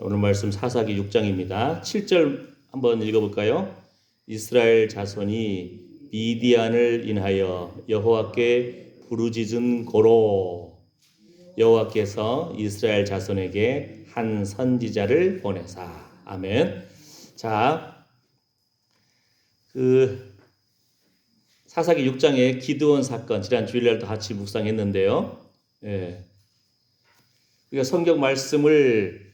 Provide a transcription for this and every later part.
오늘 말씀 사사기 6장입니다. 7절 한번 읽어볼까요? 이스라엘 자손이 미디안을 인하여 여호와께 부르짖은 고로 여호와께서 이스라엘 자손에게 한 선지자를 보내사. 아멘. 자, 사사기 6장의 기드온 사건 지난 주일날도 같이 묵상했는데요. 우리가 성경 말씀을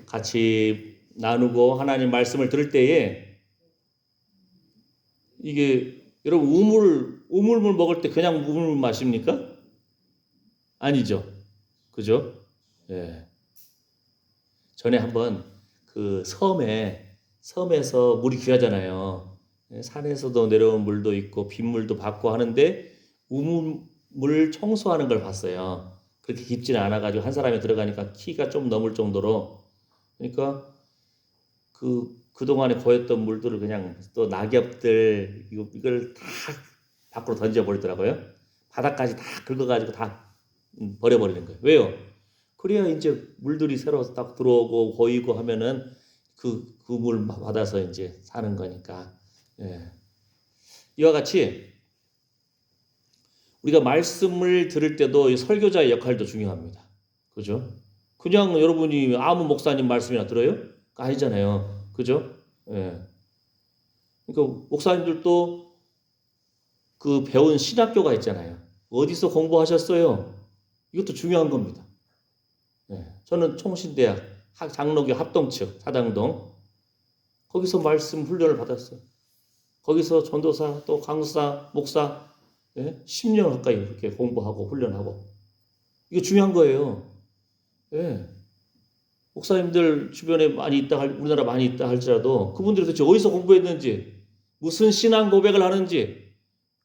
같이 나누고 하나님 말씀을 들을 때에 이게 여러분 우물물 먹을 때 그냥 우물물 마십니까? 아니죠. 그죠? 전에 한번 섬에서 물이 귀하잖아요. 산에서도 내려온 물도 있고 빗물도 받고 하는데 우물물 청소하는 걸 봤어요. 그렇게 깊지는 않아가지고 한 사람이 들어가니까 키가 좀 넘을 정도로, 그러니까 그동안에 고였던 물들을 그냥 또 낙엽들 이걸 다 밖으로 던져버리더라고요. 바닥까지 다 긁어가지고 다 버려버리는 거예요. 왜요? 그래야 이제 물들이 새로 딱 들어오고 고이고 하면은 그 물 받아서 이제 사는 거니까. 이와 같이 우리가 말씀을 들을 때도 이 설교자의 역할도 중요합니다. 그죠? 그냥 여러분이 아무 목사님 말씀이나 들어요? 아니잖아요. 그죠? 그러니까 목사님들도 배운 신학교가 있잖아요. 어디서 공부하셨어요? 이것도 중요한 겁니다. 저는 총신대학 장로교 합동측 사당동 거기서 말씀 훈련을 받았어요. 거기서 전도사 또 강사 목사 10년 가까이 이렇게 공부하고 훈련하고. 이거 중요한 거예요. 목사님들 주변에 많이 있다 우리나라 많이 있다 할지라도 그분들이 도대체 어디서 공부했는지, 무슨 신앙 고백을 하는지,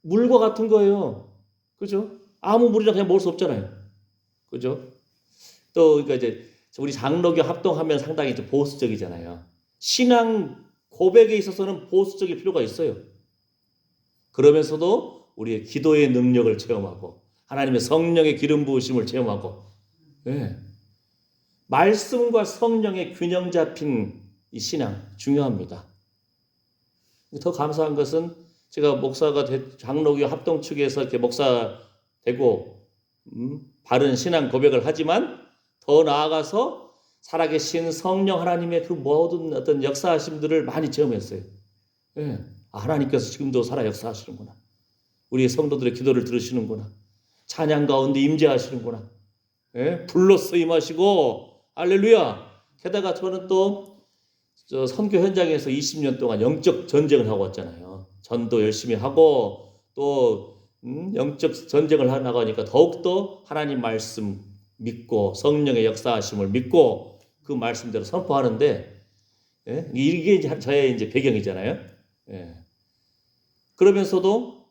물과 같은 거예요. 그죠? 아무 물이나 그냥 먹을 수 없잖아요. 그죠? 또 그러니까 이제 우리 장로교 합동하면 상당히 보수적이잖아요. 신앙 고백에 있어서는 보수적일 필요가 있어요. 그러면서도 우리의 기도의 능력을 체험하고 하나님의 성령의 기름 부으심을 체험하고, 말씀과 성령의 균형 잡힌 이 신앙 중요합니다. 더 감사한 것은 제가 목사가 장로교 합동 측에서 이렇게 목사 되고 바른 신앙 고백을 하지만 더 나아가서 살아계신 성령 하나님의 그 모든 어떤 역사하심들을 많이 체험했어요. 하나님께서 지금도 살아 역사하시는구나. 우리 성도들의 기도를 들으시는구나. 찬양 가운데 임재하시는구나. 불로써 임하시고 할렐루야. 게다가 저는 또 선교 현장에서 20년 동안 영적 전쟁을 하고 왔잖아요. 전도 열심히 하고 또 영적 전쟁을 나가니까 더욱더 하나님 말씀 믿고 성령의 역사하심을 믿고 그 말씀대로 선포하는데, 이게 이제 저의 이제 배경이잖아요. 그러면서도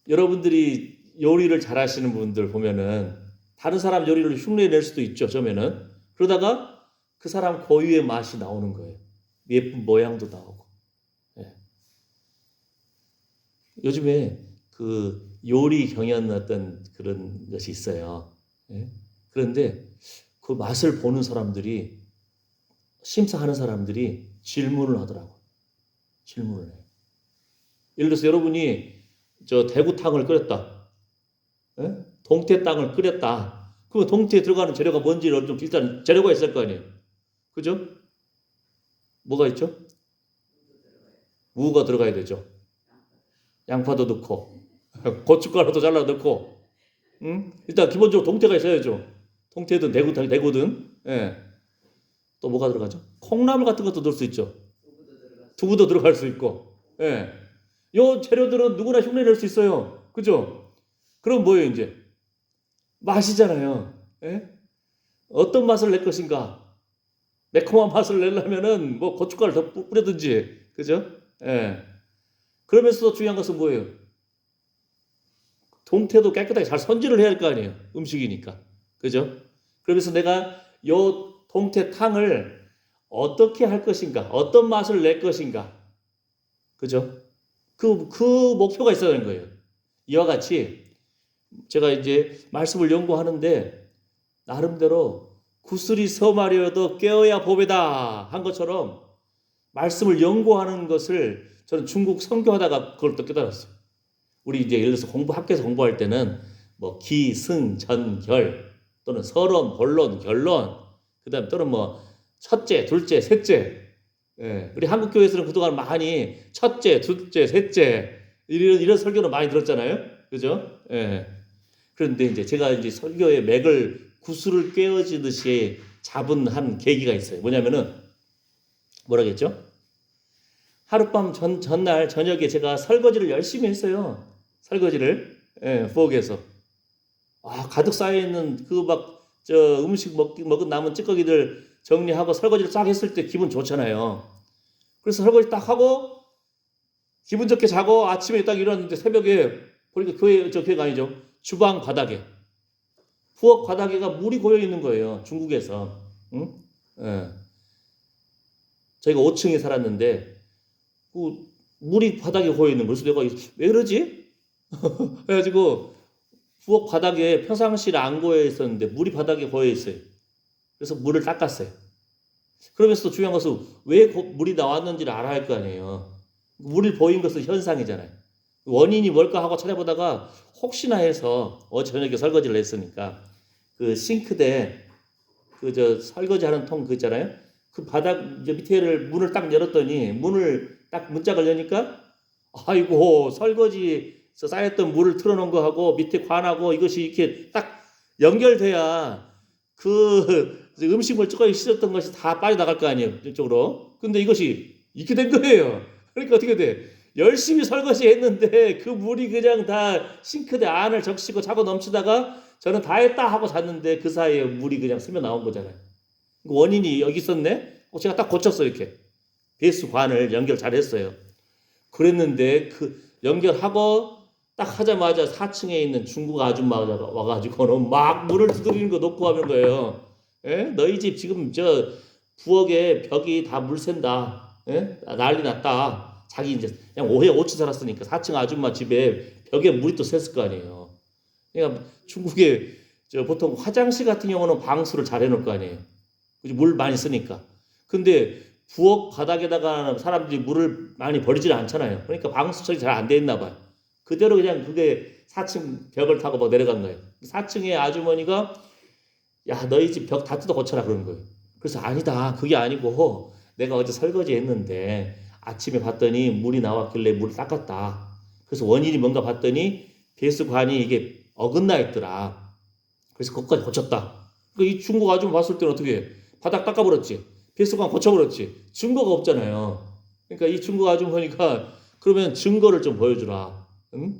여러분들이 요리를 잘하시는 분들 보면은 다른 사람 요리를 흉내낼 수도 있죠. 처음에는. 그러다가 그 사람 고유의 맛이 나오는 거예요. 예쁜 모양도 나오고. 요즘에 요리 경연 어떤 그런 것이 있어요. 그런데 그 맛을 보는 사람들이, 심사하는 사람들이 질문을 하더라고요. 질문을 해요. 예를 들어서 여러분이 대구탕을 끓였다. 동태탕을 끓였다. 그럼 동태에 들어가는 재료가 뭔지를 좀 일단 재료가 있을 거 아니에요. 그죠? 뭐가 있죠? 무가 들어가야 되죠. 양파도 넣고 고춧가루도 잘라 넣고, 일단 기본적으로 동태가 있어야죠. 동태든 대구든. 또 뭐가 들어가죠? 콩나물 같은 것도 넣을 수 있죠. 두부도 들어갈 수 있고. 요 재료들은 누구나 흉내낼 수 있어요. 그죠? 그럼 뭐예요 이제? 맛이잖아요. 어떤 맛을 낼 것인가? 매콤한 맛을 내려면은 뭐 고춧가루 더 뿌리든지, 그죠? 그러면서도 중요한 것은 뭐예요? 동태도 깨끗하게 잘 손질을 해야 할 거 아니에요. 음식이니까. 그죠? 그러면서 내가 요 동태탕을 어떻게 할 것인가? 어떤 맛을 낼 것인가? 그죠? 그 목표가 있어야 되는 거예요. 이와 같이 제가 이제 말씀을 연구하는데 나름대로 구슬이 서말이어도 깨어야 보배다 한 것처럼 말씀을 연구하는 것을 저는 중국 선교하다가 그걸 또 깨달았어요. 우리 이제 예를 들어서 학교에서 공부할 때는 뭐 기, 승, 전, 결 또는 서론, 본론, 결론 그다음 또는 뭐 첫째, 둘째, 셋째. 예, 우리 한국 교회에서는 그동안 많이 첫째, 둘째, 셋째 이런 설교는 많이 들었잖아요. 그죠? 예. 그런데 이제 제가 이제 설교의 맥을 구슬을 꿰어지듯이 잡은 한 계기가 있어요. 뭐냐면은 뭐라겠죠? 하룻밤 전날 저녁에 제가 설거지를 열심히 했어요. 설거지를 부엌에서 가득 쌓여 있는 그 막 저 음식 먹은 남은 찌꺼기들 정리하고 설거지를 싹 했을 때 기분 좋잖아요. 그래서 설거지 딱 하고 기분 좋게 자고 아침에 딱 일어났는데 새벽에 보니까 교회가 아니죠. 주방 바닥에 부엌 바닥에가 물이 고여 있는 거예요. 중국에서. 응? 예. 저희가 5층에 살았는데 그 물이 바닥에 고여 있는 거예요. 그래서 내가 왜 그러지? 그래가지고 부엌 바닥에 평상시에 안 고여 있었는데 물이 바닥에 고여 있어요. 그래서 물을 닦았어요. 그러면서 또 중요한 것은 왜 물이 나왔는지를 알아야 할 거 아니에요. 물이 보인 것은 현상이잖아요. 원인이 뭘까 하고 찾아보다가 혹시나 해서 저녁에 설거지를 했으니까 그 싱크대 그 설거지하는 통 그 있잖아요. 그 바닥 이제 밑에를 문을 딱 열었더니 문을 딱 문짝을 여니까 아이고 설거지에서 쌓였던 물을 틀어놓은 거하고 밑에 관하고 이것이 이렇게 딱 연결돼야 그 음식물 찌꺼기 씻었던 것이 다 빠져나갈 거 아니에요 이쪽으로. 근데 이것이 이렇게 된 거예요. 그러니까 어떻게 돼? 열심히 설거지 했는데 그 물이 그냥 다 싱크대 안을 적시고 차고 넘치다가 저는 다 했다 하고 잤는데 그 사이에 물이 그냥 스며 나온 거잖아요. 원인이 여기 있었네? 제가 딱 고쳤어요, 이렇게. 배수관을 연결 잘 했어요. 그랬는데 그 연결하고 딱 하자마자 4층에 있는 중국 아줌마가 와가지고는 막 물을 두드리는 거 놓고 하는 거예요. 예? 너희 집 지금 저 부엌에 벽이 다 물 샌다. 예? 난리 났다. 자기 이제 그냥 5층 살았으니까 4층 아줌마 집에 벽에 물이 또 샜을 거 아니에요. 그러니까 중국에 보통 화장실 같은 경우는 방수를 잘 해놓을 거 아니에요. 물 많이 쓰니까. 근데 부엌 바닥에다가 사람들이 물을 많이 버리질 않잖아요. 그러니까 방수 처리 잘 안 돼 있나 봐요. 그대로 그냥 그게 4층 벽을 타고 막 내려간 거예요. 4층에 아주머니가 야 너희 집 벽 다 뜯어 고쳐라 그런 거예요. 그래서 아니다 그게 아니고 내가 어제 설거지 했는데 아침에 봤더니 물이 나왔길래 물을 닦았다. 그래서 원인이 뭔가 봤더니 배수관이 이게 어긋나 있더라. 그래서 그것까지 고쳤다. 그러니까 이 중국 아줌마 봤을 때는 어떻게 해? 바닥 닦아버렸지. 배수관 고쳐버렸지. 증거가 없잖아요. 그러니까 이 중국 아주머니가 그러면 증거를 좀 보여주라. 응?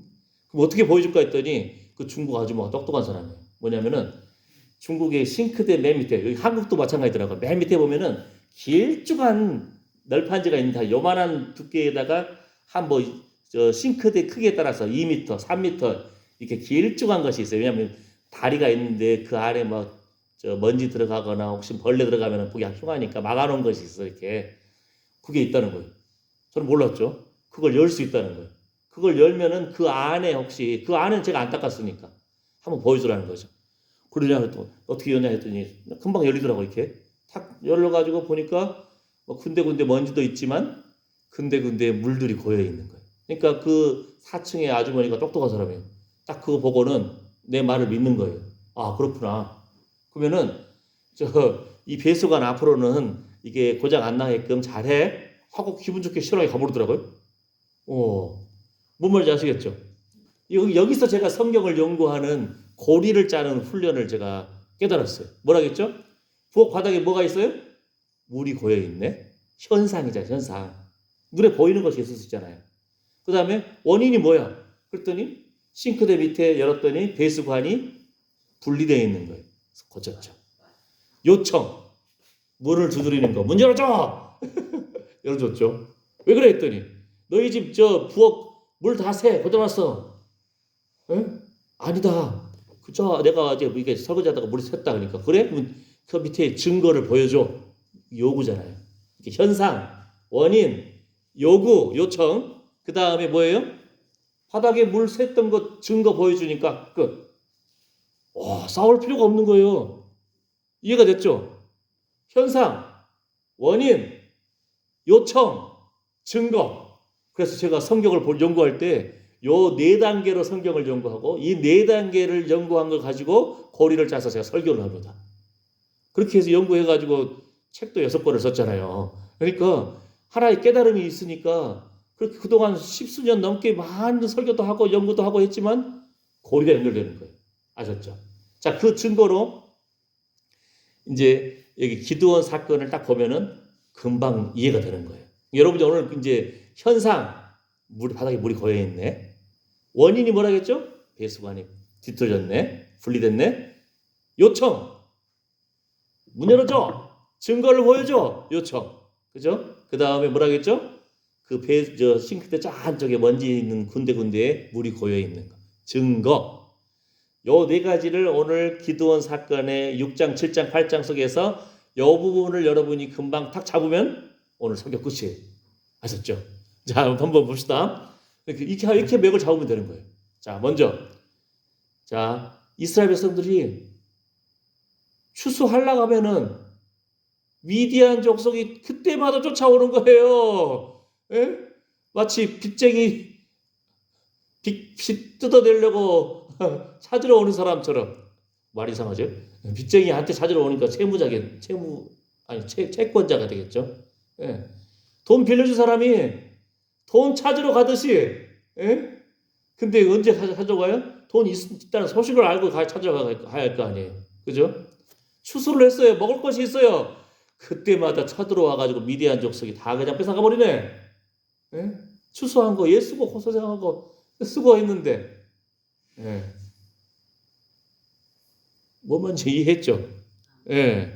그럼 어떻게 보여줄까 했더니 그 중국 아주머니가 똑똑한 사람이에요. 뭐냐면은 중국의 싱크대 맨 밑에 여기 한국도 마찬가지더라고요. 맨 밑에 보면은 길쭉한 널판지가 있는데 요만한 두께에다가 한 싱크대 크기에 따라서 2m, 3m 이렇게 길쭉한 것이 있어요. 왜냐하면 다리가 있는데 그 안에 먼지 들어가거나 혹시 벌레 들어가면 보기 흉하니까 막아놓은 것이 있어 이렇게 그게 있다는 거예요. 저는 몰랐죠. 그걸 열 수 있다는 거예요. 그걸 열면은 그 안에 혹시 그 안은 제가 안 닦았으니까 한번 보여주라는 거죠. 그러냐 또 어떻게 여냐 했더니 금방 열리더라고 이렇게 탁 열려가지고 보니까 군데군데 먼지도 있지만 군데군데 물들이 고여 있는 거예요. 그러니까 그 4층의 아주머니가 똑똑한 사람이에요. 딱 그거 보고는 내 말을 믿는 거예요. 아 그렇구나. 그러면은 이 배수관 앞으로는 이게 고장 안 나게끔 잘해 하고 기분 좋게 시원하게 가버리더라고요. 뭔 말인지 아시겠죠? 여기서 제가 성경을 연구하는 고리를 짜는 훈련을 제가 깨달았어요. 뭐라겠죠? 부엌 바닥에 뭐가 있어요? 물이 고여 있네. 현상이자 현상. 눈에 보이는 것이 있을 수 있잖아요. 그 다음에 원인이 뭐야? 그랬더니 싱크대 밑에 열었더니 배수관이 분리되어 있는 거예요. 그래서 고쳤죠. 요청. 문을 두드리는 거. 문 열어줘! 열어줬죠. 왜 그래 했더니 너희 집 부엌 물 다 새. 고장났어. 에? 아니다. 그저 내가 이제 이게 설거지하다가 물이 샜다 그러니까 그래? 그 밑에 증거를 보여줘. 요구잖아요. 이게 현상, 원인, 요구, 요청. 그 다음에 뭐예요? 바닥에 물 샜던 거 증거 보여주니까 끝. 싸울 필요가 없는 거예요. 이해가 됐죠? 현상, 원인, 요청, 증거. 그래서 제가 성경을 연구할 때 요 네 단계로 성경을 연구하고 이 네 단계를 연구한 걸 가지고 고리를 짜서 제가 설교를 합니다. 그렇게 해서 연구해가지고 책도 6권을 썼잖아요. 그러니까 하나의 깨달음이 있으니까 그렇게 그동안 10수년 넘게 많은 설교도 하고 연구도 하고 했지만 고리가 연결되는 거예요. 아셨죠? 자, 그 증거로 이제 여기 기드온 사건을 딱 보면은 금방 이해가 되는 거예요. 여러분이 오늘 이제 현상, 바닥에 물이 고여 있네. 원인이 뭐라겠죠? 배수관이 뒤틀렸네. 분리됐네. 요청, 문 열어줘. 증거를 보여줘. 요청. 그죠? 그 다음에 뭐라겠죠? 싱크대 저 안쪽에 먼지 있는 군데군데에 물이 고여 있는 거. 증거. 요 네 가지를 오늘 기드온 사건의 6장, 7장, 8장 속에서 요 부분을 여러분이 금방 탁 잡으면 오늘 설교 끝이에요. 아셨죠? 자, 한번 봅시다. 이렇게 맥을 잡으면 되는 거예요. 자, 먼저. 자, 이스라엘 백성들이 추수하려고 하면은 미디안 족속이 그때마다 쫓아오는 거예요. 예? 마치 빚쟁이 빚 뜯어내려고 찾으러 오는 사람처럼. 말 이상하죠? 빚쟁이한테 찾으러 오니까 채권자가 되겠죠. 예. 돈 빌려준 사람이 돈 찾으러 가듯이, 예? 근데 언제 찾아가요? 돈 있다는 소식을 알고 찾아가야 할 거 아니에요. 그죠? 추수를 했어요. 먹을 것이 있어요. 그때마다 쳐들어와가지고 미디안 족속이 다 그냥 뺏어가 버리네. 예? 추수한 거 예수고 고소장하고 수고했는데, 예. 뭐 뭔지 이해했죠? 예.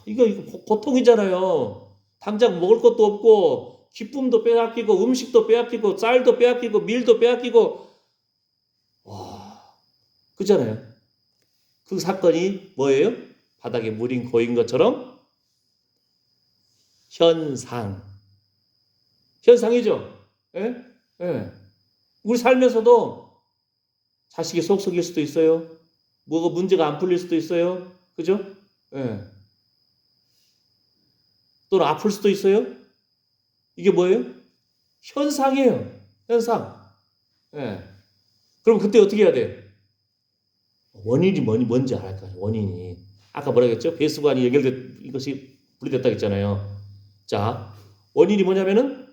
이거 고통이잖아요. 당장 먹을 것도 없고, 기쁨도 빼앗기고, 음식도 빼앗기고, 쌀도 빼앗기고, 밀도 빼앗기고, 와, 그잖아요. 그 사건이 뭐예요? 바닥에 물이 고인 것처럼 현상이죠. 예? 예. 우리 살면서도 자식이 속 썩일 수도 있어요. 뭐가 문제가 안 풀릴 수도 있어요. 그죠? 예. 또는 아플 수도 있어요. 이게 뭐예요? 현상이에요. 현상. 예. 그럼 그때 어떻게 해야 돼요? 원인이 뭔지 알아야 할 원인이. 아까 뭐라 그랬죠? 배수관이 이것이 분리됐다 했잖아요. 자, 원인이 뭐냐면은,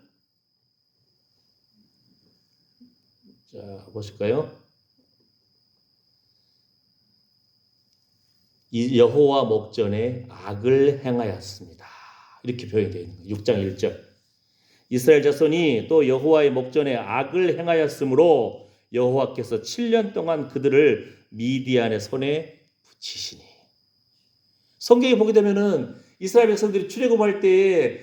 자, 보실까요? 이 여호와 목전에 악을 행하였습니다. 이렇게 표현이 되어 있는 거예요. 6장 1절. 이스라엘 자손이 또 여호와의 목전에 악을 행하였으므로 여호와께서 7년 동안 그들을 미디안의 손에 붙이시니. 성경에 보게 되면은 이스라엘 백성들이 출애굽할 때에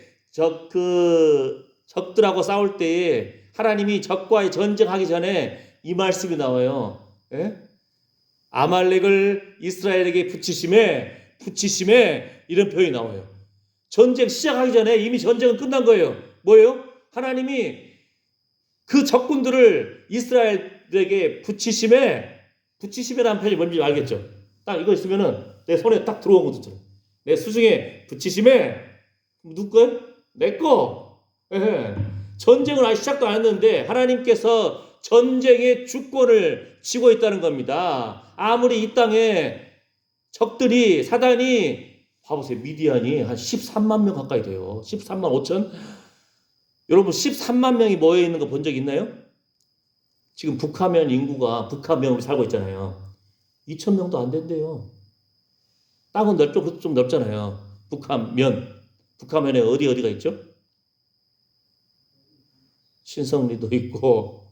적들하고 싸울 때에 하나님이 적과의 전쟁하기 전에 이 말씀이 나와요. 예? 아말렉을 이스라엘에게 붙이심에 이런 표현이 나와요. 전쟁 시작하기 전에 이미 전쟁은 끝난 거예요. 뭐예요? 하나님이 그 적군들을 이스라엘에게 붙이심에라는 표현이 뭔지 알겠죠? 딱 이거 있으면은 내 손에 딱 들어온 것처럼 내 수중에 붙이심에 누구 거예요? 내 거. 예. 전쟁을 아직 시작도 안 했는데 하나님께서 전쟁의 주권을 쥐고 있다는 겁니다. 아무리 이 땅에 적들이 사단이 봐보세요. 미디안이 한 13만 명 가까이 돼요. 13만 5천. 여러분 13만 명이 모여 있는 거 본 적 있나요? 지금 북하면 인구가 북하면 살고 있잖아요. 2천 명도 안 된대요. 땅은 좀 넓잖아요. 북하면에 어디가 있죠? 신성리도 있고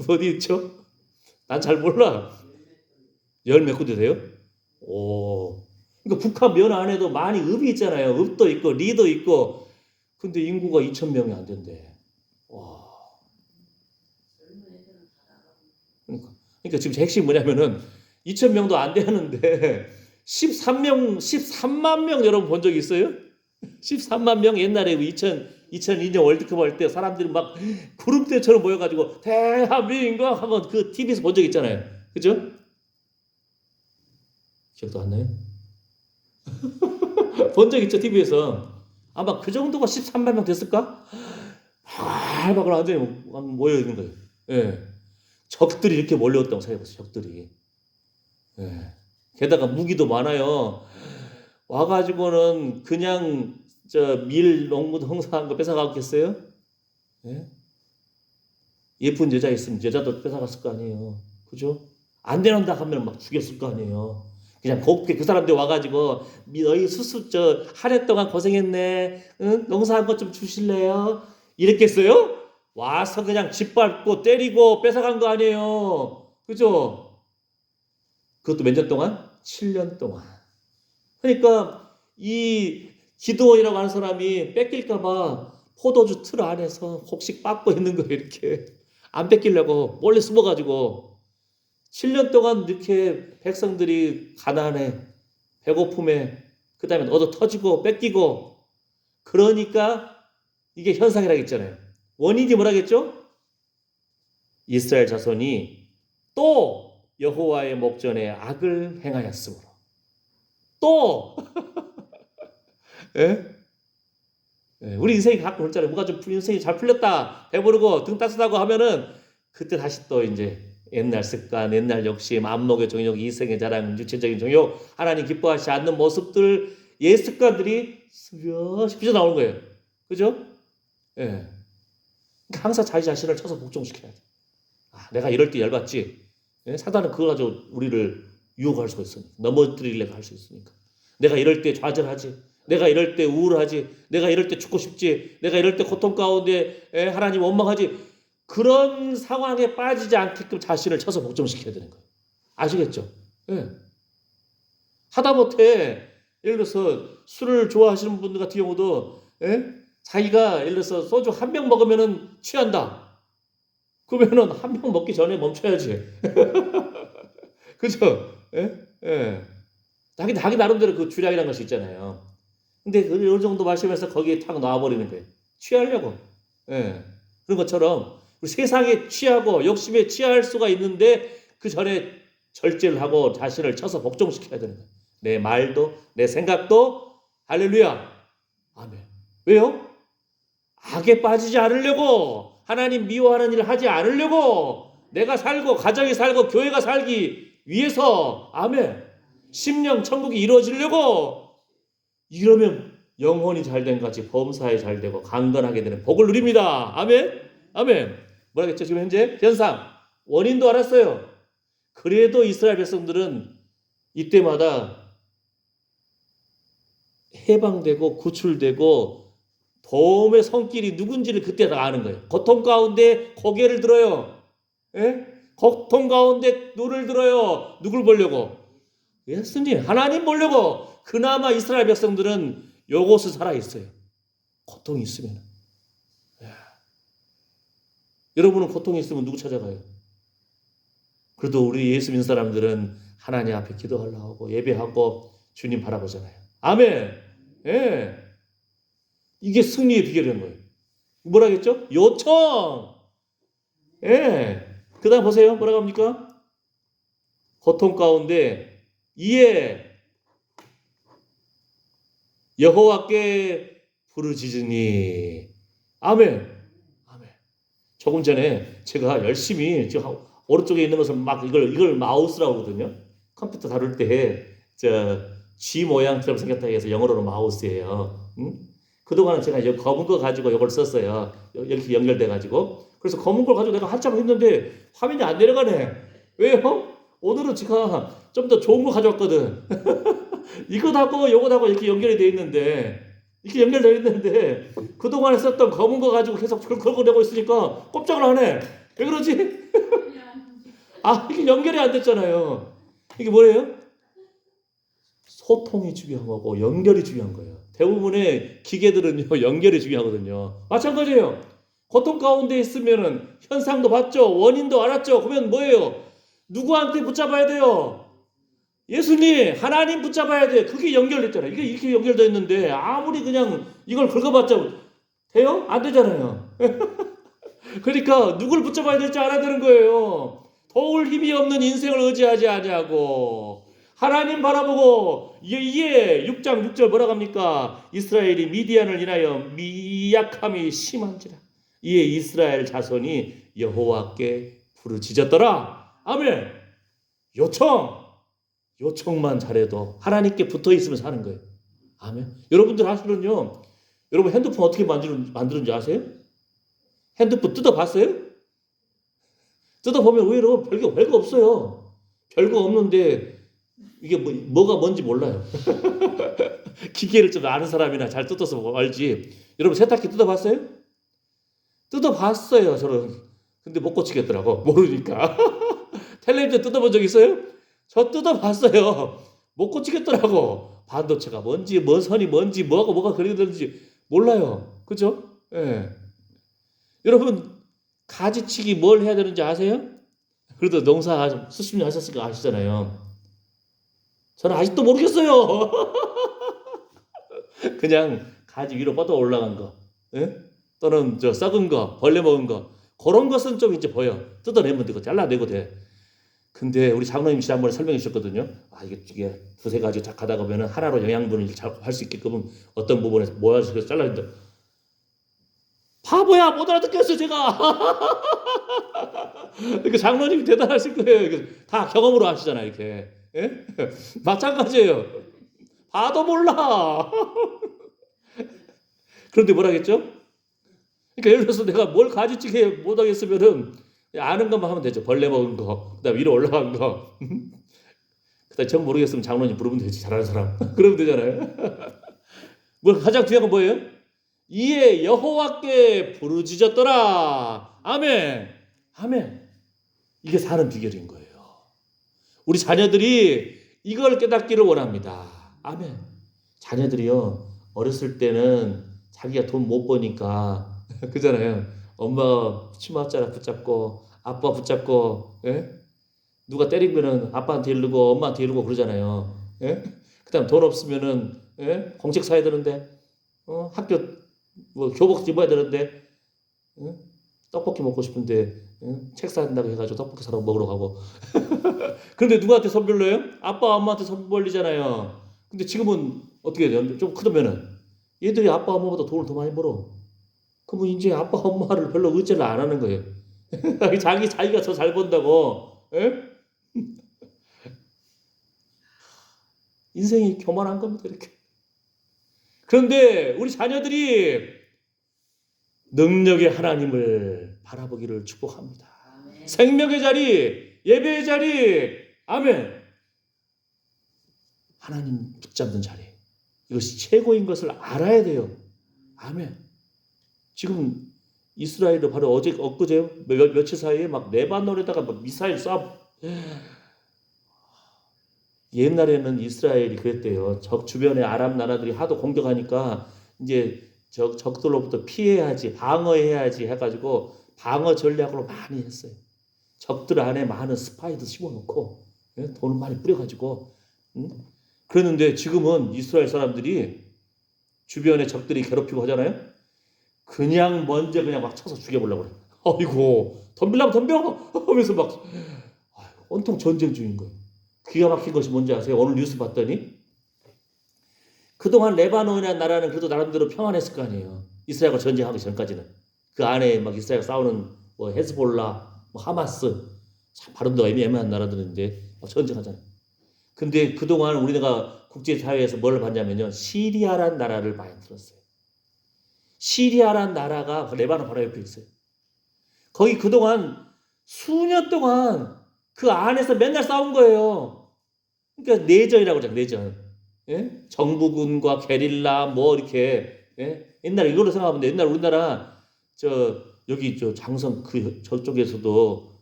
어디 있죠? 난 잘 몰라. 열 몇 군데 돼요? 오. 그러니까 북한 안에도 많이 읍이 있잖아요. 읍도 있고 리도 있고. 근데 인구가 2천 명이 안 된대. 와. 그러니까 지금 핵심이 뭐냐면은 2천 명도 안 되는데 13만 명 여러분 본 적 있어요? 13만 명 옛날에 2002년 월드컵 할 때 사람들이 막 구름대처럼 모여가지고 대한민국 하고 그 TV에서 본 적 있잖아요. 그죠? 기억도 안 나요? 본 적 있죠, TV에서. 아마 그 정도가 13만 명 됐을까? 바글바글 완전히 모여 있는 거예요. 예. 적들이 이렇게 몰려왔다고 생각해보세요, 적들이. 예. 게다가 무기도 많아요. 와가지고는 그냥 저 밀 농부 홍사한 거 뺏어가겠어요? 예? 예쁜 여자 있으면 여자도 뺏어갔을 거 아니에요. 그죠? 안 되는다 하면 막 죽였을 거 아니에요. 그냥 곱게 그 사람들 와가지고 너희 수수 한 해 동안 고생했네. 응? 농사한 것 좀 주실래요? 이랬겠어요? 와서 그냥 짓밟고 때리고 뺏어간 거 아니에요. 그죠? 그것도 몇 년 동안? 7년 동안. 그러니까 이 기도원이라고 하는 사람이 뺏길까봐 포도주 틀 안에서 혹시 빠고 있는 거예요. 이렇게 안 뺏기려고 몰래 숨어가지고 7년 동안 이렇게 백성들이 가난해, 배고픔에, 그 다음에 얻어 터지고 뺏기고, 그러니까 이게 현상이라고 했잖아요. 원인이 뭐라겠죠? 이스라엘 자손이 또 여호와의 목전에 악을 행하였으므로. 또 예? 예, 우리 인생이 가끔 그렇잖아요. 뭐가 좀 인생이 잘 풀렸다, 배부르고 등 따뜻하고 하면은 그때 다시 또 이제 옛날 습관, 옛날 욕심, 안목의 정욕, 이생의 자랑, 육체적인 정욕, 하나님 기뻐하지 않는 모습들, 옛 습관들이 스며시 삐져나오는 거예요. 그죠? 예. 그러니까 항상 자기 자신을 쳐서 복종시켜야 돼. 아, 내가 이럴 때 열받지. 예? 사단은 그거 가지고 우리를 유혹할 수가 있으니까. 넘어뜨리려고 할 수 있으니까. 내가 이럴 때 좌절하지. 내가 이럴 때 우울하지. 내가 이럴 때 죽고 싶지. 내가 이럴 때 고통 가운데 하나님 원망하지. 그런 상황에 빠지지 않게끔 자신을 쳐서 복종시켜야 되는 거예요. 아시겠죠? 예. 하다못해 예를 들어서 술을 좋아하시는 분들 같은 경우도 자기가 예를 들어서 소주 한 병 먹으면은 취한다. 그러면은 한 병 먹기 전에 멈춰야지. 그죠? 예? 예. 자기 나름대로 그 주량이라는 것이 있잖아요. 근데 어느 정도 마시면서 거기에 탁 놔버리는 거예요. 취하려고. 예. 그런 것처럼 세상에 취하고 욕심에 취할 수가 있는데 그 전에 절제를 하고 자신을 쳐서 복종시켜야 되는 거예요. 내 말도 내 생각도 할렐루야. 아멘. 왜요? 악에 빠지지 않으려고, 하나님 미워하는 일을 하지 않으려고, 내가 살고 가정이 살고 교회가 살기 위해서, 아멘. 심령 천국이 이루어지려고. 이러면 영혼이 잘된 같이 범사에 잘 되고 강건하게 되는 복을 누립니다. 아멘. 아멘. 뭐라겠죠? 지금 현재 현상 원인도 알았어요. 그래도 이스라엘 백성들은 이때마다 해방되고 구출되고 도움의 손길이 누군지를 그때 다 아는 거예요. 고통 가운데 고개를 들어요. 예? 고통 가운데 눈을 들어요. 누굴 보려고? 예수님, 하나님 보려고. 그나마 이스라엘 백성들은 요것을 살아있어요. 고통이 있으면. 여러분은 고통이 있으면 누구 찾아가요? 그래도 우리 예수 믿는 사람들은 하나님 앞에 기도하려고 예배하고 주님 바라보잖아요. 아멘. 예. 이게 승리의 비결인 거예요. 뭐라겠죠? 요청. 예. 그 다음 보세요. 뭐라고 합니까? 고통 가운데 이에 여호와께 부르짖으니. 아멘. 아멘. 조금 전에 제가 열심히 지금 오른쪽에 있는 것을 막 이걸 마우스라고 하거든요. 컴퓨터 다룰 때 G 모양처럼 생겼다 해서 영어로 마우스예요. 그동안은 제가 이제 검은 거 가지고 이걸 썼어요. 이렇게 연결돼 가지고. 그래서 검은 걸 가지고 내가 한참 했는데 화면이 안 내려가네. 왜요? 오늘은 제가 좀 더 좋은 거 가져왔거든. 이것하고 요것하고 이렇게 연결이 돼 있는데, 이렇게 연결되어 있는데 그동안에 썼던 검은 거 가지고 계속 긁어내고 있으니까 꼼짝을 하네. 왜 그러지? 아, 이게 연결이 안 됐잖아요. 이게 뭐예요? 소통이 중요한 거고 연결이 중요한 거예요. 대부분의 기계들은요, 연결이 중요하거든요. 마찬가지예요. 고통 가운데 있으면은 현상도 봤죠, 원인도 알았죠. 그러면 뭐예요? 누구한테 붙잡아야 돼요? 예수님, 하나님 붙잡아야 돼. 그게 연결됐잖아요. 이게 이렇게 연결되어 있는데 아무리 그냥 이걸 긁어봤자 돼요? 안 되잖아요. 그러니까 누굴 붙잡아야 될지 알아야 되는 거예요. 도울 힘이 없는 인생을 의지하지 아니하고 하나님 바라보고 이에 6장 6절 뭐라고 합니까? 이스라엘이 미디안을 인하여 미약함이 심한지라. 이에 이스라엘 자손이 여호와께 부르짖었더라. 아멘. 요청만 잘해도 하나님께 붙어 있으면 사는 거예요. 아멘. 여러분들 사실은요, 여러분 핸드폰 어떻게 만드는지 아세요? 핸드폰 뜯어봤어요? 뜯어보면 의외로 별거 없어요. 별거 없는데 이게 뭐가 뭔지 몰라요. 기계를 좀 아는 사람이나 잘 뜯어서 알지. 여러분 세탁기 뜯어봤어요? 뜯어봤어요, 저는. 근데 못 고치겠더라고. 모르니까. 텔레비전 뜯어본 적 있어요? 저 뜯어봤어요. 못 고치겠더라고. 반도체가 뭔지, 뭔 선이 뭔지, 뭐가 그려야 되는지 몰라요. 그죠? 예. 여러분, 가지치기 뭘 해야 되는지 아세요? 그래도 농사 수십 년 하셨으니까 아시잖아요. 저는 아직도 모르겠어요. 그냥 가지 위로 뻗어 올라간 거, 예? 또는 저 썩은 거, 벌레 먹은 거, 그런 것은 좀 이제 보여. 뜯어내면 되고, 잘라내고 돼. 근데 우리 장로님 지난번에 설명해 주셨거든요. 이게 두세 가지 딱 가다 보면은 하나로 영양분을 할 수 있게끔 어떤 부분에서 모아서 잘라야 된다. 바보야, 못 알아듣겠어, 제가. 그러니까 장로님이 대단하실 거예요. 다 경험으로 하시잖아요, 이렇게. 예? 마찬가지예요. 봐도 몰라. 그런데 뭐라겠죠? 그러니까 예를 들어서 내가 뭘 가지치기 못하겠으면은 아는 것만 하면 되죠. 벌레 먹은 거, 그다음 위로 올라간 거. 그다음 정 모르겠으면 장로님 부르면 되지. 잘하는 사람. 그러면 되잖아요. 뭐 가장 중요한 건 뭐예요? 이에 여호와께 부르짖었더라. 아멘. 아멘. 이게 사는 비결인 거예요. 우리 자녀들이 이걸 깨닫기를 원합니다. 아멘. 자녀들이요, 어렸을 때는 자기가 돈 못 버니까 그잖아요. 엄마 치마자락 붙잡고 아빠 붙잡고, 예? 누가 때리면은 아빠한테 이르고 엄마한테 이르고 그러잖아요. 예? 그다음 돈 없으면은, 예? 공책 사야 되는데, 학교 뭐 교복 입어야 되는데, 예? 떡볶이 먹고 싶은데, 예? 책 사준다고 해가지고 떡볶이 사러 먹으러 가고. 그런데 누구한테 선별로요? 아빠 엄마한테 선별리잖아요. 근데 지금은 어떻게 돼요? 좀 크면은 얘들이 아빠 엄마보다 돈을 더 많이 벌어. 그러면 이제 아빠 엄마를 별로 의지를 안 하는 거예요. 자기가 더 잘 번다고. 예? 인생이 교만한 겁니다, 이렇게. 그런데 우리 자녀들이 능력의 하나님을 바라보기를 축복합니다. 아멘. 생명의 자리, 예배의 자리, 아멘. 하나님 붙잡는 자리. 이것이 최고인 것을 알아야 돼요. 아멘. 지금 이스라엘은 바로 엊그제 며칠 사이에 막 레바논에다가 막 미사일 쏴. 옛날에는 이스라엘이 그랬대요. 적 주변의 아랍 나라들이 하도 공격하니까 이제 적들로부터 피해야지, 방어해야지 해가지고 방어 전략으로 많이 했어요. 적들 안에 많은 스파이도 심어놓고, 돈을 많이 뿌려가지고. 그랬는데 지금은 이스라엘 사람들이 주변에 적들이 괴롭히고 하잖아요. 그냥 먼저 그냥 막 쳐서 죽여보려고 그래. 어이고, 덤비려면 덤벼! 하면서 막 온통 전쟁 중인 거예요. 기가 막힌 것이 뭔지 아세요? 오늘 뉴스 봤더니 그동안 레바논이라는 나라는 그래도 나름대로 평안했을 거 아니에요. 이스라엘과 전쟁하기 전까지는. 그 안에 막 이스라엘 싸우는 뭐 헤즈볼라, 뭐 하마스, 참 발음도 애매한 나라들인데 막 전쟁하잖아요. 근데 그동안 우리나라 국제사회에서 뭘 봤냐면요, 시리아란 나라를 많이 들었어요. 시리아란 나라가 레바논 바로 옆에 있어요. 거기 그동안 수년 동안 그 안에서 맨날 싸운 거예요. 그러니까 내전이라고 하잖아요. 내전. 예? 정부군과 게릴라 뭐 이렇게, 예? 옛날에 이걸로 생각하면 돼. 옛날 우리나라 여기 장성 저쪽에서도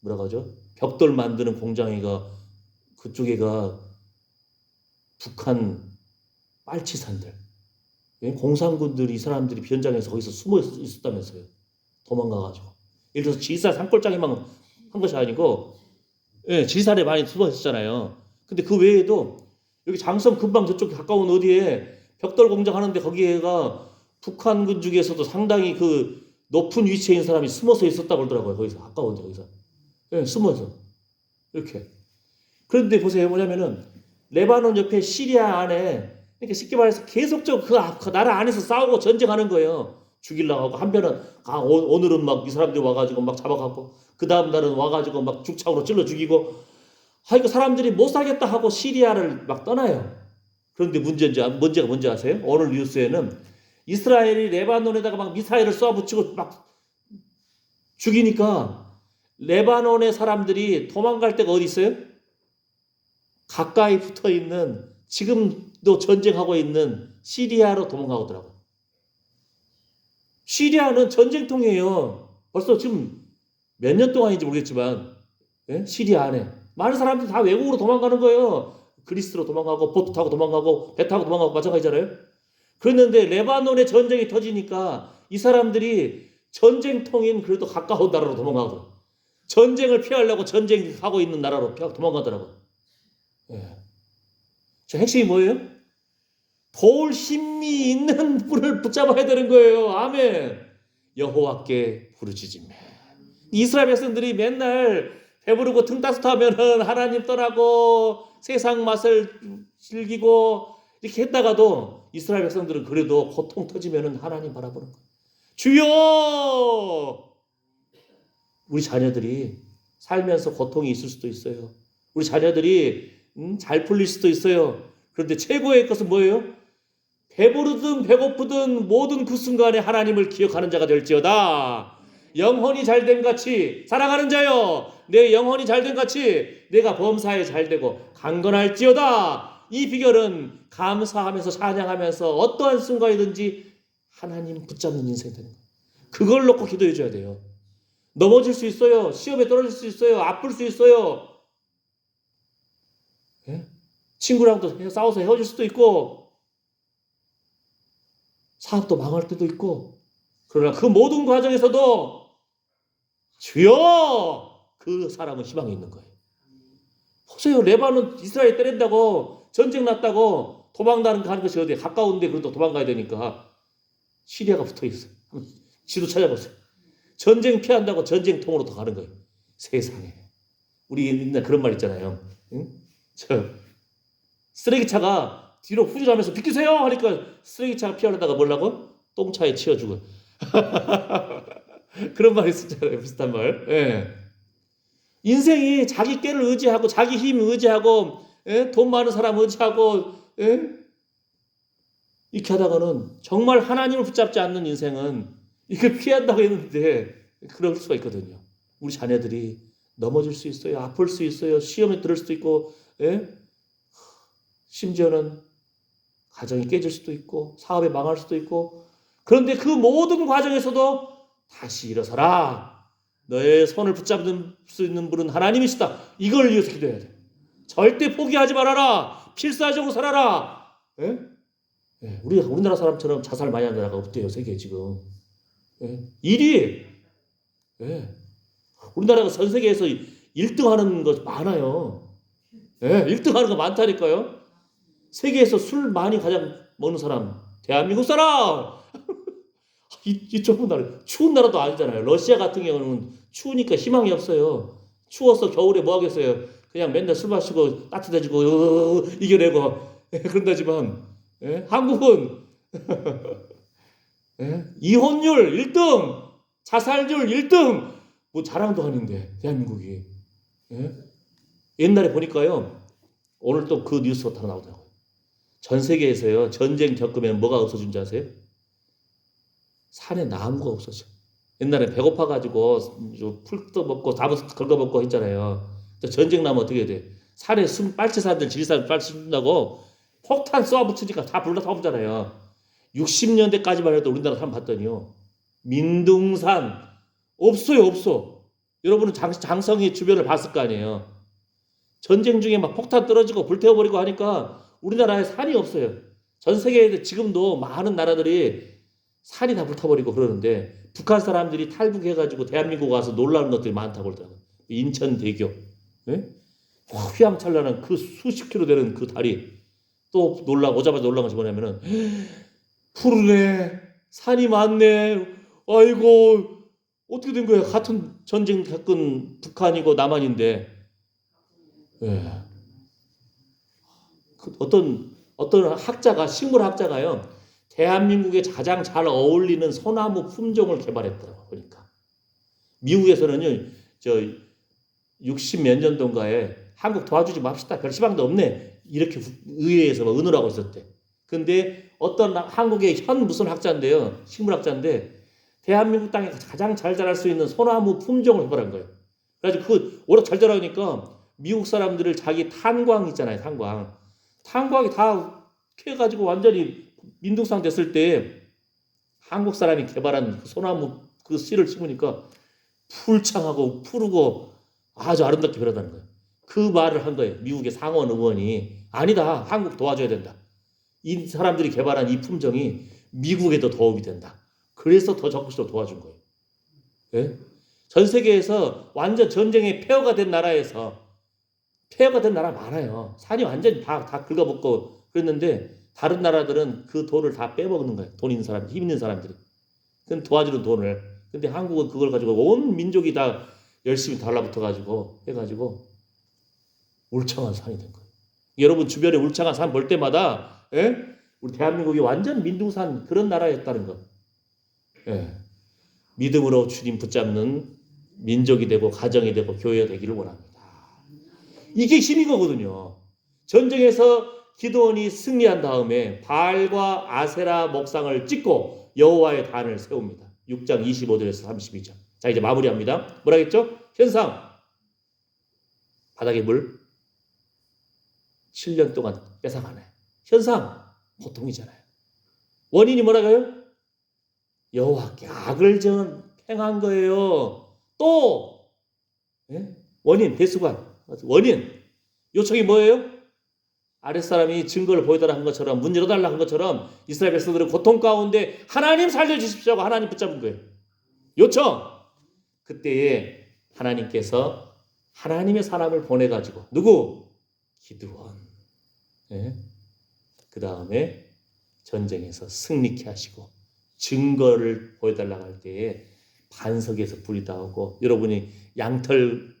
뭐라고 하죠? 벽돌 만드는 공장이가 그쪽에가 북한 빨치산들, 예? 공산군들이 이 사람들이 현장에서 거기서 숨어 있었다면서요. 도망가가지고. 예를 들어서 지사 산골짜기만 한 것이 아니고, 예, 지사에 많이 숨어 있었잖아요. 근데 그 외에도 여기 장성 금방 저쪽 가까운 어디에 벽돌 공장 하는데 거기에가 북한군 중에서도 상당히 그 높은 위치에 있는 사람이 숨어서 있었다고 그러더라고요. 거기서 가까운데 거기서, 예, 숨어서 이렇게. 그런데 보세요, 뭐냐면은 레바논 옆에 시리아 안에 그러니까 쉽게 말해서 계속적으로 그 나라 안에서 싸우고 전쟁하는 거예요. 죽이려고 하고 한편은 오늘은 막 이 사람들이 와가지고 막 잡아가고 그 다음 날은 와가지고 막 죽창으로 찔러 죽이고 이거 사람들이 못 살겠다 하고 시리아를 막 떠나요. 그런데 문제가 뭔지 아세요? 오늘 뉴스에는 이스라엘이 레바논에다가 막 미사일을 쏴붙이고 막 죽이니까 레바논의 사람들이 도망갈 데가 어디 있어요? 가까이 붙어 있는 지금도 전쟁하고 있는 시리아로 도망가더라고요. 시리아는 전쟁통이에요. 벌써 지금 몇 년 동안인지 모르겠지만 시리아 안에 많은 사람들이 다 외국으로 도망가는 거예요. 그리스로 도망가고 보트 타고 도망가고 배 타고 도망가고 마찬가지잖아요. 그랬는데 레바논에 전쟁이 터지니까 이 사람들이 전쟁통인 그래도 가까운 나라로 도망가고 전쟁을 피하려고 전쟁하고 있는 나라로 도망가더라고요. 예. 저 핵심이 뭐예요? 도울 힘이 있는 분을 붙잡아야 되는 거예요. 아멘. 여호와께 부르짖으며. 이스라엘 백성들이 맨날 배부르고 등 따뜻하면은 하나님 떠나고 세상 맛을 즐기고 이렇게 했다가도 이스라엘 백성들은 그래도 고통 터지면은 하나님 바라보는 거예요. 주여! 우리 자녀들이 살면서 고통이 있을 수도 있어요. 우리 자녀들이 잘 풀릴 수도 있어요. 그런데 최고의 것은 뭐예요? 배부르든 배고프든 모든 그 순간에 하나님을 기억하는 자가 될지어다. 영혼이 잘된 같이 사랑하는 자여, 내 영혼이 잘된 같이 내가 범사에 잘되고 강건할지어다. 이 비결은 감사하면서 찬양하면서 어떠한 순간이든지 하나님 붙잡는 인생이 되는 거예요. 그걸 놓고 기도해 줘야 돼요. 넘어질 수 있어요. 시험에 떨어질 수 있어요. 아플 수 있어요. 예? 친구랑도 싸워서 헤어질 수도 있고 사업도 망할 때도 있고 그러나 그 모든 과정에서도 주여! 그 사람은 희망이 있는 거예요. 보세요. 레바논 이스라엘 때린다고 전쟁 났다고 도망가는 것이 어디에 가까운데 그래도 도망가야 되니까 시리아가 붙어 있어요. 지도 찾아보세요. 전쟁 피한다고 전쟁통으로 더 가는 거예요. 세상에. 우리 옛날 그런 말 있잖아요. 응? 쓰레기차가 뒤로 후진하면서 비키세요 하니까 쓰레기차가 피하려다가 뭐라고? 똥차에 치여주고. 그런 말 있었잖아요. 비슷한 말. 예. 인생이 자기 깨를 의지하고 자기 힘 의지하고 돈 많은 사람 의지하고 이렇게 하다가는 정말 하나님을 붙잡지 않는 인생은 이걸 피한다고 했는데 그럴 수가 있거든요. 우리 자녀들이 넘어질 수 있어요. 아플 수 있어요. 시험에 들을 수도 있고 심지어는 가정이 깨질 수도 있고 사업이 망할 수도 있고 그런데 그 모든 과정에서도 다시 일어서라. 너의 손을 붙잡는 수 있는 분은 하나님이시다. 이걸 위해서 기도해야 돼. 절대 포기하지 말아라. 필사적으로 살아라. 우리나라 사람처럼 자살 많이 하는 나라가 없대요. 세계에 지금. 1위. 우리나라가 전 세계에서 1등 하는 거 많아요. 1등 하는 거 많다니까요. 세계에서 술 많이 가장 먹는 사람 대한민국 사람. 이 좁은 나라, 추운 나라도 아니잖아요. 러시아 같은 경우는 추우니까 희망이 없어요. 추워서 겨울에 뭐 하겠어요. 그냥 맨날 술 마시고 따뜻해지고 이겨내고 그런다지만 한국은 이혼율 1등, 자살률 1등, 뭐 자랑도 아닌데 대한민국이. 옛날에 보니까요. 오늘 또 그 뉴스가 다 나오더라고요. 전 세계에서요. 전쟁 겪으면 뭐가 없어진 줄 아세요? 산에 나무가 없어져. 옛날에 배고파가지고 풀도 먹고 다부스 긁어먹고 했잖아요. 전쟁 나면 어떻게 해야 돼? 산에 빨치산들 지리산 빨치 숨는다고 폭탄 쏘아붙이니까 다 불러타오잖아요. 60년대까지만 해도 우리나라 사람 봤더니요. 민둥산 없어요. 없어. 여러분은 장성이 주변을 봤을 거 아니에요. 전쟁 중에 막 폭탄 떨어지고 불태워버리고 하니까 우리나라에 산이 없어요. 전 세계에 지금도 많은 나라들이 산이 다 불타버리고 그러는데 북한 사람들이 탈북해가지고 대한민국 와서 놀라는 것들이 많다고 그러더라고요. 인천대교. 휘황찬란한 그 수십 킬로 되는 그 다리. 또 오자마자 놀란 것이 뭐냐면은 푸르네. 산이 많네. 아이고 어떻게 된 거야. 같은 전쟁 겪은 북한이고 남한인데 어떤 학자가 식물학자가요. 대한민국에 가장 잘 어울리는 소나무 품종을 개발했더라고 보니까. 미국에서는요. 저 60 몇 년도인가에 한국 도와주지 맙시다. 별 희망도 없네. 이렇게 의회에서 막 의논하고 있었대. 근데 어떤 한국의 현 무슨 학자인데요. 식물학자인데 대한민국 땅에 가장 잘 자랄 수 있는 소나무 품종을 개발한 거예요. 그래가지고 그 워낙 잘 자라니까 미국 사람들을 자기 탄광 있잖아요. 탄광이 다 캐가지고 완전히 민둥상 됐을 때 한국 사람이 개발한 그 소나무 그 씨를 심으니까 풀창하고 푸르고 아주 아름답게 변하다는 거예요. 그 말을 한 거예요. 미국의 상원 의원이 아니다. 한국 도와줘야 된다. 이 사람들이 개발한 이 품종이 미국에도 도움이 된다. 그래서 더 적극적으로 도와준 거예요. 예? 전 세계에서 완전 전쟁에 폐허가 된 나라에서 폐허가 된 나라 많아요. 산이 완전히 다 긁어먹고 그랬는데 다른 나라들은 그 돈을 다 빼먹는 거예요. 돈 있는 사람, 힘 있는 사람들이. 그럼 도와주는 돈을. 근데 한국은 그걸 가지고 온 민족이 다 열심히 달라붙어가지고 해가지고 울창한 산이 된 거예요. 여러분 주변에 울창한 산 볼 때마다 예? 우리 대한민국이 완전 민둥산 그런 나라였다는 거. 예. 믿음으로 주님 붙잡는 민족이 되고 가정이 되고 교회가 되기를 원합니다. 이게 힘이거든요. 전쟁에서 기드온이 승리한 다음에 바알과 아세라 목상을 찍고 여호와의 단을 세웁니다. 6장 25절에서 32절. 자 이제 마무리합니다. 뭐라겠죠? 현상. 바닥에 물 7년 동안 뺏어가네. 현상. 고통이잖아요. 원인이 뭐라고요? 여호와께 악을 행한 거예요. 또 예? 원인 배수관 원인 요청이 뭐예요? 아랫사람이 증거를 보여달라 한 것처럼 문 열어달라 한 것처럼 이스라엘 백성들은 고통 가운데 하나님 살려주십시오 하고 하나님 붙잡은 거예요. 요청. 그때에 하나님께서 하나님의 사람을 보내가지고 누구? 기드온. 예? 그 다음에 전쟁에서 승리케 하시고 증거를 보여달라고 할 때에 반석에서 불이 나오고 여러분이 양털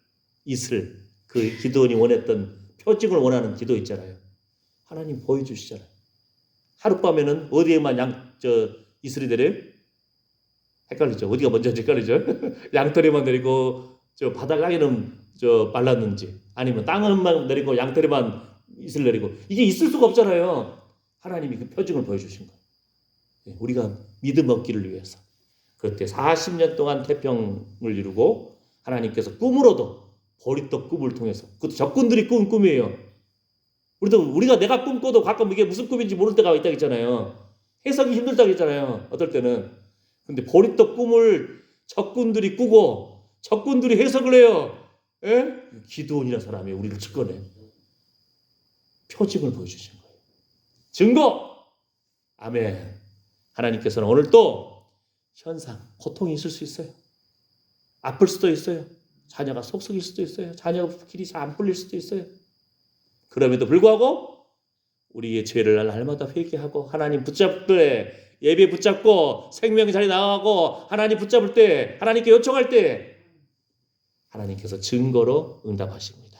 이슬 그 기드온이 원했던 표징을 원하는 기도 있잖아요. 하나님 보여주시잖아요. 하룻밤에는 어디에만 이슬이 내려요? 헷갈리죠. 어디가 먼저인지 헷갈리죠. 양털에만 내리고 저 바닥에는 말랐는지 아니면 땅에만 내리고 양털에만 이슬 내리고 이게 있을 수가 없잖아요. 하나님이 그 표징을 보여주신 거예요. 우리가 믿음 얻기를 위해서 그때 40년 동안 태평을 이루고 하나님께서 꿈으로도 보리떡 꿈을 통해서 그것도 적군들이 꾼 꿈이에요. 우리가 내가 꿈꿔도 가끔 이게 무슨 꿈인지 모를 때가 있다고 했잖아요. 해석이 힘들다고 했잖아요. 어떨 때는. 근데 보리떡 꿈을 적군들이 꾸고 적군들이 해석을 해요. 예? 기드온이라는 사람이 우리를 측근해 표징을 보여주신 거예요. 증거. 아멘. 하나님께서는 오늘 또 현상, 고통이 있을 수 있어요. 아플 수도 있어요. 자녀가 속썩일 수도 있어요. 자녀가 길이 잘 안 풀릴 수도 있어요. 그럼에도 불구하고 우리의 죄를 날마다 회개하고 하나님 붙잡을 때 예배 붙잡고 생명의 자리 나가고 하나님 붙잡을 때 하나님께 요청할 때 하나님께서 증거로 응답하십니다.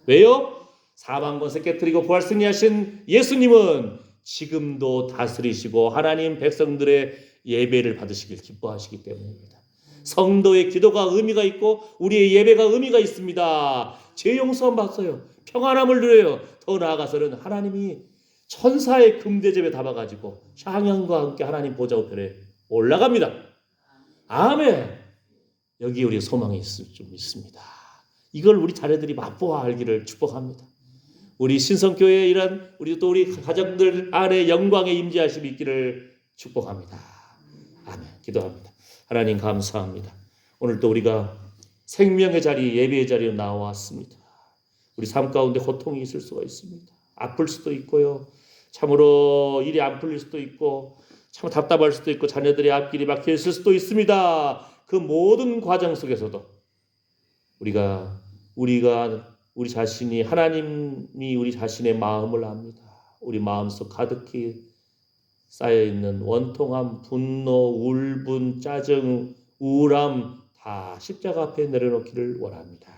왜요? 사망 권세 깨뜨리고 부활 승리하신 예수님은 지금도 다스리시고 하나님 백성들의 예배를 받으시길 기뻐하시기 때문입니다. 성도의 기도가 의미가 있고 우리의 예배가 의미가 있습니다. 죄 용서함 받아요. 평안함을 누려요. 더 나아가서는 하나님이 천사의 금대접에 담아가지고 향연과 함께 하나님 보좌 우편에 올라갑니다. 아멘. 여기 우리 소망이 좀 있습니다. 이걸 우리 자녀들이 맛보아 알기를 축복합니다. 우리 신성교회에 이런 우리 가정들 안에 영광의 임재하심이 있기를 축복합니다. 아멘. 기도합니다. 하나님 감사합니다. 오늘 또 우리가 생명의 자리, 예배의 자리에 나왔습니다. 우리 삶 가운데 고통이 있을 수가 있습니다. 아플 수도 있고요. 참으로 일이 안 풀릴 수도 있고 참 답답할 수도 있고 자녀들의 앞길이 막혀 있을 수도 있습니다. 그 모든 과정 속에서도 우리가 우리 자신이 하나님이 우리 자신의 마음을 압니다. 우리 마음속 가득히 쌓여있는 원통함, 분노, 울분, 짜증, 우울함 다 십자가 앞에 내려놓기를 원합니다.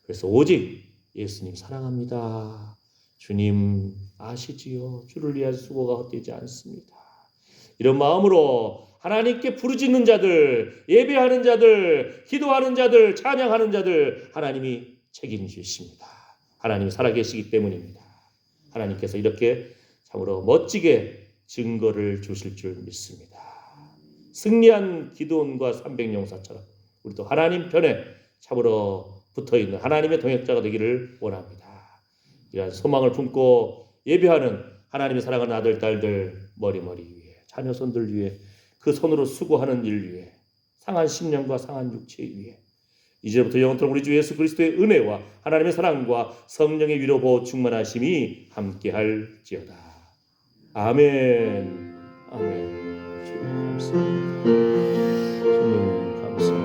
그래서 오직 예수님 사랑합니다. 주님 아시지요. 주를 위한 수고가 헛되지 않습니다. 이런 마음으로 하나님께 부르짖는 자들, 예배하는 자들, 기도하는 자들, 찬양하는 자들 하나님이 책임지십니다. 하나님이 살아계시기 때문입니다. 하나님께서 이렇게 참으로 멋지게 증거를 주실 줄 믿습니다. 승리한 기드온과 300용사처럼 우리도 하나님 편에 참으로 붙어있는 하나님의 동역자가 되기를 원합니다. 이러한 소망을 품고 예배하는 하나님의 사랑하는 아들, 딸들 머리머리 위에 자녀손들 위해 그 손으로 수고하는 일 위해 상한 심령과 상한 육체 위에 이제부터 영원토록 우리 주 예수 그리스도의 은혜와 하나님의 사랑과 성령의 위로 보호 충만하심이 함께할지어다. 아멘. 아멘. 주님 감사합니다.